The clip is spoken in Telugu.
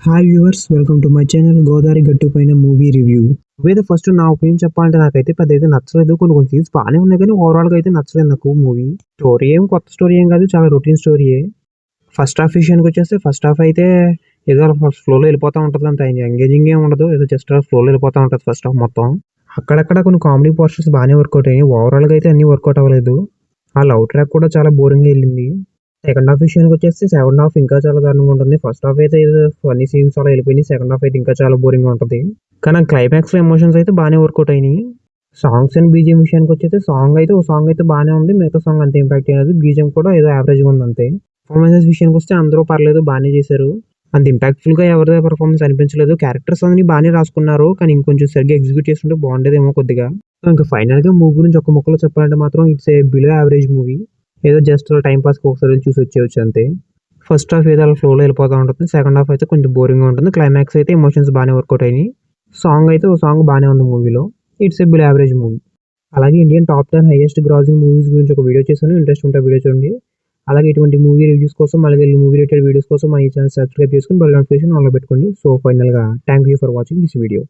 Hi viewers, welcome to my channel Godavari గట్టు పైన మూవీ రివ్యూ. మూవీ ఫస్ట్ నా ఒపీనియన్ చెప్పాలంటే నాకైతే పెద్ద అయితే నచ్చలేదు. కొన్ని సీన్స్ బాగానే ఉన్నాయి కానీ ఓవరాల్గా అయితే నచ్చలేదు నాకు మూవీ. స్టోరీ ఏం కొత్త స్టోరీ ఏం కాదు, చాలా రొటీన్ స్టోరీయే. ఫస్ట్ హాఫ్ విషయానికి వచ్చేస్తే ఫస్ట్ హాఫ్ అయితే ఏదో ఫ్లోలో వెళ్ళిపోతూ ఉంటుంది, అంత ఎంగేజింగ్ ఏం ఉండదు, ఏదో జస్ట్ ఫ్లోలో వెళ్ళిపోతూ ఉంటుంది ఫస్ట్ హాఫ్ మొత్తం. అక్కడక్కడ కొన్ని కామెడీ పోస్టర్స్ బాగానే వర్కౌట్ అయ్యాయి, ఓవరాల్గా అయితే అన్ని వర్కౌట్ అవ్వలేదు. ఆ లవ్ ట్రాక్ కూడా చాలా బోరింగ్గా వెళ్ళింది. సెకండ్ హాఫ్ విషయానికి వచ్చేసి సెకండ్ హాఫ్ ఇంకా చాలా దారుణంగా ఉంటుంది. ఫస్ట్ హాఫ్ అయితే ఏదో ఫన్నీ సీన్స్ అలా వెళ్ళిపోయినాయి, సెకండ్ హాఫ్ అయితే ఇంకా చాలా బోరింగ్గా ఉంటుంది. కానీ క్లైమాక్స్ ఎమోషన్స్ అయితే బాగానే వర్కౌట్ అయినాయి. సాంగ్స్ అండ్ బీజిఎం విషయానికి వచ్చేసి ఓ సాంగ్ అయితే బాగానే ఉంది, మిగతా సాంగ్ అంత ఇంపాక్ట్ అయినది. బీజిఎం కూడా ఏదో యావరేజ్గా ఉంది అంతే. పర్ఫార్మెన్సెస్ విషయానికి వస్తే అందరూ పర్లేదు, బాగానే చేశారు. అంత ఇంపాక్ట్ఫుల్గా ఎవరిదే పర్ఫార్మెన్స్ అనిపించలేదు. క్యారెక్టర్స్ అన్ని బాగానే రాసుకున్నారు, కానీ ఇంకొంచెం సరిగ్గా ఎగ్జిక్యూట్ చేస్తుంటే బాగుండేదేమో కొద్దిగా. ఇంకా ఫైనల్గా మూవీ గురించి ఒక ముక్కలో చెప్పాలంటే మాత్రం it's a below average movie. ఏదో జస్ట్ టైం పాస్కి ఒకసారి చూసి వచ్చేయచ్చు అంతే. ఫస్ట్ హాఫ్ ఏదో అలా ఫ్లోలో వెళ్ళిపోతూ ఉంటుంది, సెకండ్ హాఫ్ అయితే కొంచెం బోరింగ్గా ఉంటుంది. క్లైమాక్స్ అయితే ఎమోషన్స్ బాగానే వర్కౌట్ అయినాయి. సాంగ్ అయితే ఓ సాంగ్ బాగానే ఉంది మూవీలో. It's a below average movie. అలాగే Indian top 10 highest grossing movies గురించి ఒక వీడియో చేశాను, ఇంట్రెస్ట్ ఉంటే వీడియో చూడండి. అలాగే ఇటువంటి మూవీ రివ్యూస్ కోసం, అలాగే మూవీ రిలేటెడ్ వీడియోస్ కోసం మా ఈ ఛానల్ సబ్స్క్రైబ్ చేసుకుని బెల్ నోటిఫికేషన్ ఆన్లో పెట్టుకోండి. సో ఫైనల్గా thank you for watching this video.